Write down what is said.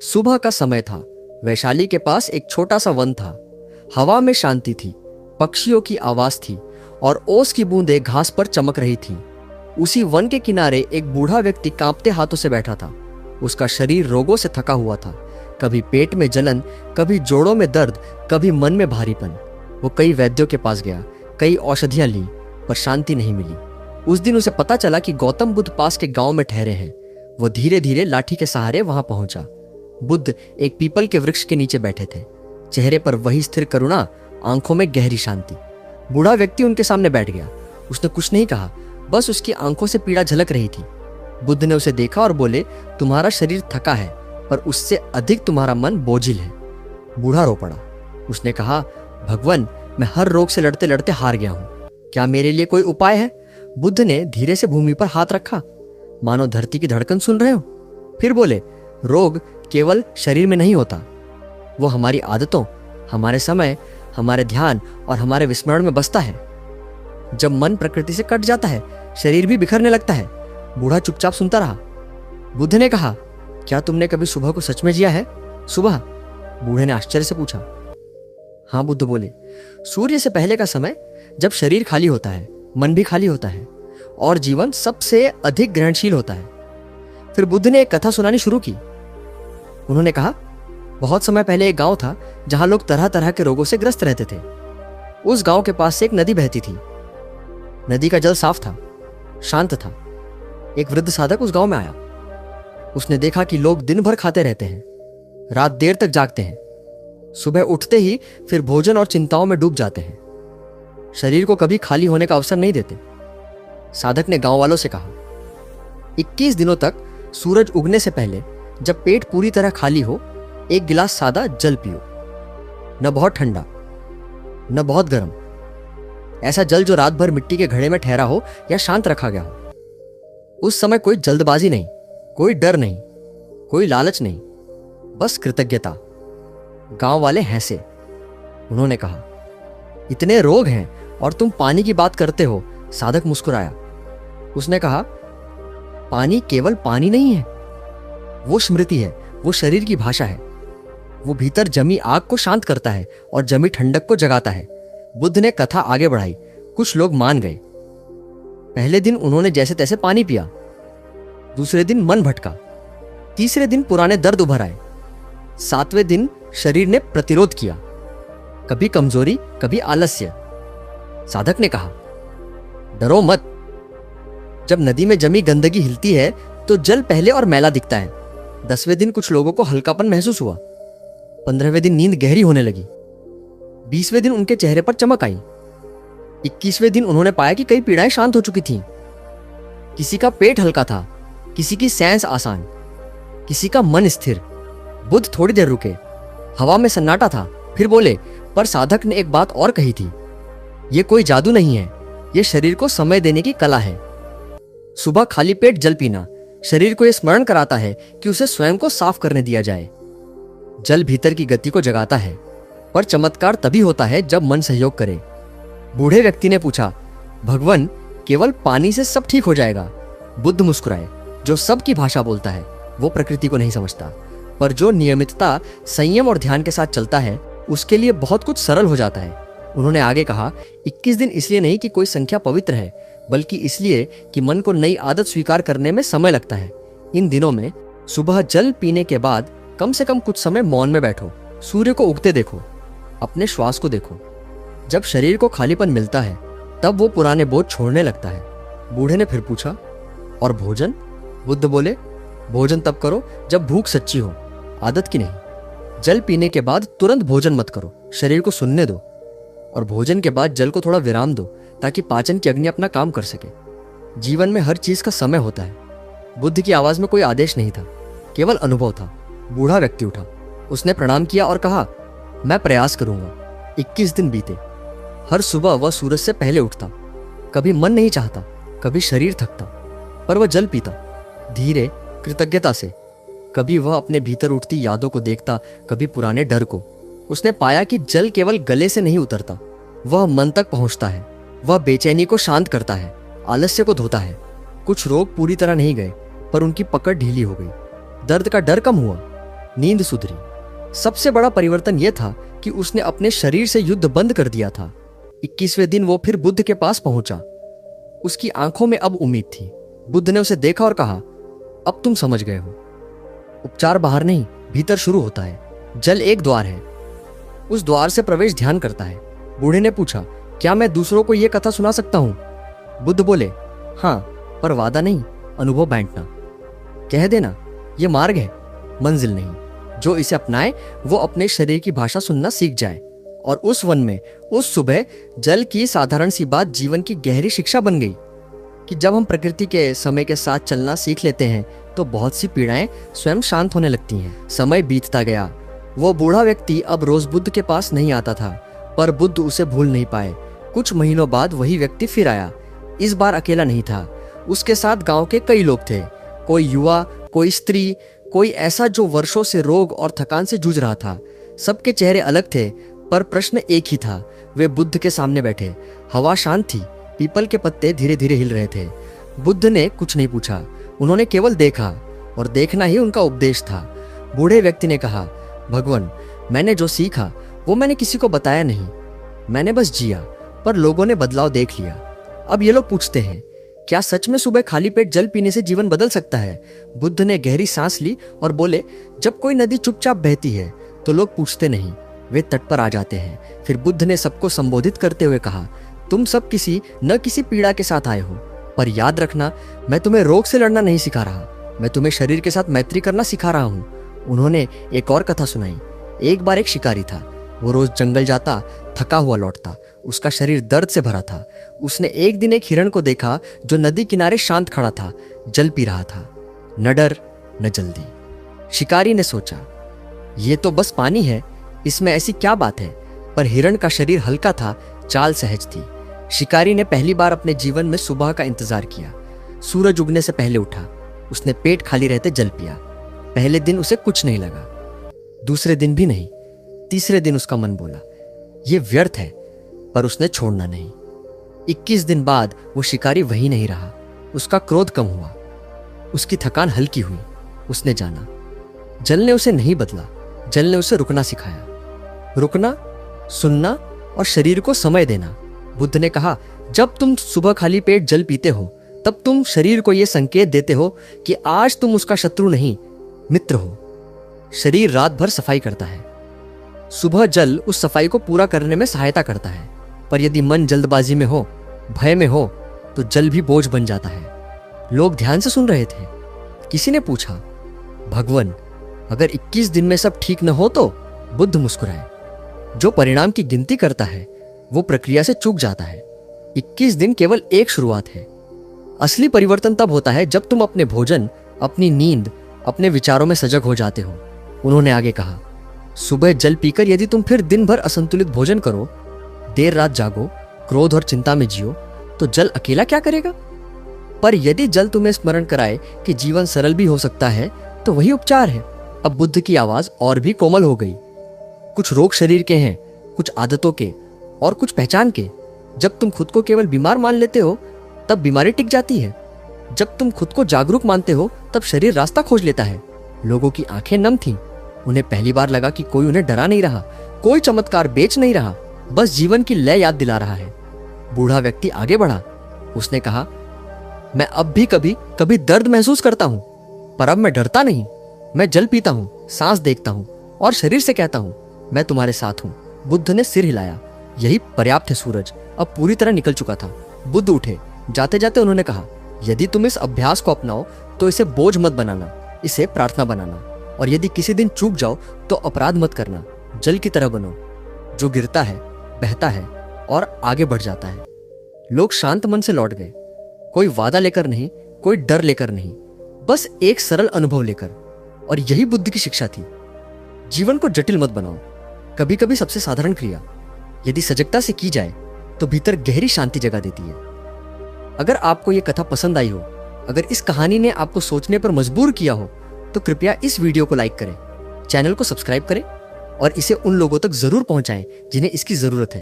सुबह का समय था। वैशाली के पास एक छोटा सा वन था। हवा में शांति थी, पक्षियों की आवाज थी और ओस की बूंदें घास पर चमक रही थीं। उसी वन के किनारे एक बूढ़ा व्यक्ति कांपते हाथों से बैठा था। उसका शरीर रोगों से थका हुआ था। कभी पेट में जलन, कभी जोड़ों में दर्द, कभी मन में भारीपन। वो कई वैद्यों के पास गया, कई औषधियां ली, पर शांति नहीं मिली। उस दिन उसे पता चला कि गौतम बुद्ध पास के गांव में ठहरे हैं। वो धीरे धीरे लाठी के सहारे वहां पहुंचा। बुद्ध एक पीपल के वृक्ष के नीचे बैठे थे। चेहरे पर वही स्थिर करुणा, आंखों में गहरी शांति। बूढ़ा व्यक्ति उनके सामने बैठ गया। उसने कुछ नहीं कहा, बस उसकी आंखों से पीड़ा झलक रही थी। बुद्ध ने उसे देखा और बोले, तुम्हारा शरीर थका है, पर उससे अधिक तुम्हारा मन बोझिल है। बूढ़ा रो पड़ा। उसने कहा, भगवान, मैं हर रोग से लड़ते लड़ते हार गया हूं। क्या मेरे लिए कोई उपाय है? बुद्ध ने धीरे से भूमि पर हाथ रखा, मानो धरती की धड़कन सुन रहे हो। फिर बोले, रोग केवल शरीर में नहीं होता, वो हमारी आदतों, हमारे समय, हमारे ध्यान और हमारे विस्मरण में बसता है। जब मन प्रकृति से कट जाता है, शरीर भी बिखरने लगता है। बूढ़ा चुपचाप सुनता रहा। बुद्ध ने कहा, क्या तुमने कभी सुबह को सच में जिया है? सुबह? बूढ़े ने आश्चर्य से पूछा। हाँ, बुद्ध बोले, सूर्य से पहले का समय, जब शरीर खाली होता है, मन भी खाली होता है और जीवन सबसे अधिक ग्रहणशील होता है। फिर बुद्ध ने एक कथा सुनानी शुरू की। उन्होंने कहा, बहुत समय पहले एक गांव था जहां लोग तरह तरह के रोगों से ग्रस्त रहते थे। उस गांव के पास से एक नदी बहती थी। नदी का जल साफ था, शांत था। एक वृद्ध साधक उस गांव में आया। उसने देखा कि लोग दिन भर खाते रहते हैं, रात देर तक जागते हैं, सुबह उठते ही फिर भोजन और चिंताओं में डूब जाते हैं, शरीर को कभी खाली होने का अवसर नहीं देते। साधक ने गांव वालों से कहा, 21 दिनों तक सूरज उगने से पहले, जब पेट पूरी तरह खाली हो, एक गिलास सादा जल पियो। न बहुत ठंडा, न बहुत गर्म। ऐसा जल जो रात भर मिट्टी के घड़े में ठहरा हो या शांत रखा गया हो। उस समय कोई जल्दबाजी नहीं, कोई डर नहीं, कोई लालच नहीं, बस कृतज्ञता। गांव वाले हंसे। उन्होंने कहा, इतने रोग हैं और तुम पानी की बात करते हो। साधक मुस्कुराया। उसने कहा, पानी केवल पानी नहीं है, वो स्मृति है, वो शरीर की भाषा है। वो भीतर जमी आग को शांत करता है और जमी ठंडक को जगाता है। बुद्ध ने कथा आगे बढ़ाई। कुछ लोग मान गए। पहले दिन उन्होंने जैसे तैसे पानी पिया। दूसरे दिन मन भटका। तीसरे दिन पुराने दर्द उभर आए। 7वें दिन शरीर ने प्रतिरोध किया, कभी कमजोरी, कभी आलस्य। साधक ने कहा, डरो मत। जब नदी में जमी गंदगी हिलती है तो जल पहले और मैला दिखता है। 10वें दिन कुछ लोगों को हल्कापन महसूस हुआ। 15वें दिन नींद गहरी होने लगी। 20वें दिन उनके चेहरे पर चमक आई। 21वें दिन उन्होंने पाया कि कई पीड़ाएं शांत हो चुकी थीं। किसी का पेट हल्का था, किसी की सांस आसान, किसी का मन स्थिर। बुद्ध थोड़ी देर रुके। हवा में सन्नाटा था। फिर बोले, पर साधक ने एक बात और कही थी, यह कोई जादू नहीं है, यह शरीर को समय देने की कला है। सुबह खाली पेट जल पीना शरीर को यह स्मरण कराता है कि उसे स्वयं को साफ करने दिया जाए। जल भीतर की गति को जगाता है, पर चमत्कार तभी होता है जब मन सहयोग करे। बूढ़े व्यक्ति ने पूछा, भगवान, केवल पानी से सब ठीक हो जाएगा? बुद्ध मुस्कुराए। जो सबकी भाषा बोलता है वो प्रकृति को नहीं समझता, पर जो नियमितता, संयम और ध्यान के साथ चलता है, उसके लिए बहुत कुछ सरल हो जाता है। उन्होंने आगे कहा, 21 दिन इसलिए नहीं कि कोई संख्या पवित्र है, बल्कि इसलिए कि मन को नई आदत स्वीकार करने में समय लगता है। इन दिनों में सुबह जल पीने के बाद कम से कम कुछ समय मौन में बैठो, सूर्य को उगते देखो, अपने श्वास को देखो। जब शरीर को खालीपन मिलता है, तब वो पुराने बोझ छोड़ने लगता है। बूढ़े ने फिर पूछा, और भोजन? बुद्ध बोले, भोजन तब करो जब भूख सच्ची हो, आदत की नहीं। जल पीने के बाद तुरंत भोजन मत करो, शरीर को सुनने दो। और भोजन के बाद जल को थोड़ा विराम दो, ताकि पाचन की अग्नि अपना काम कर सके। जीवन में हर चीज का समय होता है। बुद्ध की आवाज में कोई आदेश नहीं था, केवल अनुभव था। बूढ़ा व्यक्ति उठा। उसने प्रणाम किया और कहा, मैं प्रयास करूंगा। 21 दिन बीते। हर सुबह वह सूरज से पहले उठता। कभी मन नहीं चाहता, कभी शरीर थकता, पर वह जल पीता, धीरे, कृतज्ञता से। कभी वह अपने भीतर उठती यादों को देखता, कभी पुराने डर को। उसने पाया कि जल केवल गले से नहीं उतरता, वह मन तक पहुंचता है। वह बेचैनी को शांत करता है, आलस्य को धोता है। कुछ रोग पूरी तरह नहीं गए, पर उनकी पकड़ ढीली हो गई। दर्द का डर कम हुआ, नींद सुधरी। सबसे बड़ा परिवर्तन यह था कि उसने अपने शरीर से युद्ध बंद कर दिया था। 21वें दिन वो फिर बुद्ध के पास पहुंचा। उसकी आंखों में अब उम्मीद थी। बुद्ध ने उसे देखा और कहा, अब तुम समझ गए हो। उपचार बाहर नहीं, भीतर शुरू होता है। जल एक द्वार है, उस द्वार से प्रवेश ध्यान करता है। बूढ़े ने पूछा, क्या मैं दूसरों को यह कथा सुना सकता हूं? बुद्ध बोले, हाँ, पर वादा नहीं, अनुभव बांटना। कह देना, यह मार्ग है, मंजिल नहीं। जो इसे अपनाए वो अपने शरीर की भाषा सुनना सीख जाए। और उस वन में उस सुबह जल की साधारण सी बात जीवन की गहरी शिक्षा बन गई कि जब हम प्रकृति के समय के साथ चलना सीख लेते हैं तो बहुत सी पीड़ाएं स्वयं शांत होने लगती हैं। समय बीतता गया। वो बूढ़ा व्यक्ति अब रोज बुद्ध के पास नहीं आता था, पर बुद्ध उसे भूल नहीं पाए। कुछ महीनों बाद वही व्यक्ति फिर आया। इस बार अकेला नहीं था, उसके साथ गांव के कई लोग थे। कोई युवा, कोई स्त्री, कोई ऐसा जो वर्षों से रोग और थकान से जूझ रहा था। सबके चेहरे अलग थे, पर प्रश्न एक ही था। वे बुद्ध के सामने बैठे। हवा शांत थी, पीपल के पत्ते धीरे धीरे हिल रहे थे। बुद्ध ने कुछ नहीं पूछा, उन्होंने केवल देखा, और देखना ही उनका उपदेश था। बूढ़े व्यक्ति ने कहा, भगवान, मैंने जो सीखा वो मैंने किसी को बताया नहीं, मैंने बस जिया, पर लोगों ने बदलाव देख लिया। अब ये लोग पूछते हैं, क्या सच में सुबह खाली पेट जल पीने से जीवन बदल सकता है? बुद्ध ने गहरी सांस ली और बोले, जब कोई नदी चुपचाप बहती है तो लोग पूछते नहीं, वे तट पर आ जाते हैं। फिर बुद्ध ने सबको संबोधित करते हुए कहा, तुम सब किसी न किसी पीड़ा के साथ आए हो, पर याद रखना, मैं तुम्हें रोग से लड़ना नहीं सिखा रहा, मैं तुम्हें शरीर के साथ मैत्री करना सिखा रहा हूँ। उन्होंने एक और कथा सुनाई। एक बार एक शिकारी था। वो रोज जंगल जाता, थका हुआ लौटता, उसका शरीर दर्द से भरा था। उसने एक दिन एक हिरण को देखा जो नदी किनारे शांत खड़ा था, जल पी रहा था, न डर न जल्दी। शिकारी ने सोचा, ये तो बस पानी है, इसमें ऐसी क्या बात है? पर हिरण का शरीर हल्का था, चाल सहज थी। शिकारी ने पहली बार अपने जीवन में सुबह का इंतजार किया। सूरज उगने से पहले उठा, उसने पेट खाली रहते जल पिया। पहले दिन उसे कुछ नहीं लगा, दूसरे दिन भी नहीं, तीसरे दिन उसका मन बोला, ये व्यर्थ है, पर उसने छोड़ना नहीं। 21 दिन बाद वो शिकारी वही नहीं रहा। उसका क्रोध कम हुआ, उसकी थकान हल्की हुई। उसने जाना, जल ने उसे नहीं बदला, जल ने उसे रुकना सिखाया। रुकना, सुनना और शरीर को समय देना। बुद्ध ने कहा, जब तुम सुबह खाली पेट जल पीते हो तब तुम शरीर को यह संकेत देते हो कि आज तुम उसका शत्रु नहीं, मित्र हो। शरीर रात भर सफाई करता है, सुबह जल उस सफाई को पूरा करने में सहायता करता है। पर यदि मन जल्दबाजी में हो, भय में हो, तो जल भी बोझ बन जाता है। लोग ध्यान से सुन रहे थे। किसी ने पूछा, भगवान, अगर 21 दिन में सब ठीक न हो तो? बुद्ध मुस्कुराए, जो परिणाम की गिनती करता है वो प्रक्रिया से चूक जाता है। 21 दिन केवल एक शुरुआत है। असली परिवर्तन तब होता है जब तुम अपने भोजन, अपनी नींद, अपने विचारों में सजग हो जाते हो। उन्होंने आगे कहा, सुबह जल पीकर यदि तुम फिर दिन भर असंतुलित भोजन करो, देर रात जागो, क्रोध और चिंता में जियो, तो जल अकेला क्या करेगा? पर यदि जल तुम्हें स्मरण कराए कि जीवन सरल भी हो सकता है, तो वही उपचार है। अब बुद्ध की आवाज और भी कोमल हो गई। कुछ रोग शरीर के हैं, कुछ आदतों के, और कुछ पहचान के। जब तुम खुद को केवल बीमार मान लेते हो तब बीमारी टिक जाती है। जब तुम खुद को जागरूक मानते हो तब शरीर रास्ता खोज लेता है। लोगों की आंखें नम थीं। उन्हें पहली बार लगा कि कोई उन्हें डरा नहीं रहा, कोई चमत्कार बेच नहीं रहा, बस जीवन की लय याद दिला रहा है। बूढ़ा व्यक्ति आगे बढ़ा। उसने कहा, मैं अब भी कभी कभी दर्द महसूस करता हूं, पर अब मैं डरता नहीं। मैं जल पीता हूं, सांस देखता हूं और शरीर से कहता हूं, मैं तुम्हारे साथ हूं। बुद्ध ने सिर हिलाया। यही पर्याप्त है। सूरज अब पूरी तरह निकल चुका था। बुद्ध उठे। जाते जाते उन्होंने कहा, यदि तुम इस अभ्यास को अपनाओ तो इसे बोझ मत बनाना, इसे प्रार्थना बनाना। और यदि किसी दिन चूक जाओ तो अपराध मत करना। जल की तरह बनो, जो गिरता है, बहता है और आगे बढ़ जाता है। लोग शांत मन से लौट गए, कोई वादा लेकर नहीं, कोई डर लेकर नहीं, बस एक सरल अनुभव लेकर। और यही बुद्ध की शिक्षा थी। जीवन को जटिल मत बनाओ। कभी कभी सबसे साधारण क्रिया यदि सजगता से की जाए तो भीतर गहरी शांति जगा देती है। अगर आपको यह कथा पसंद आई हो, अगर इस कहानी ने आपको सोचने पर मजबूर किया हो, तो कृपया इस वीडियो को लाइक करें, चैनल को सब्सक्राइब करें और इसे उन लोगों तक जरूर पहुंचाएं जिन्हें इसकी जरूरत है।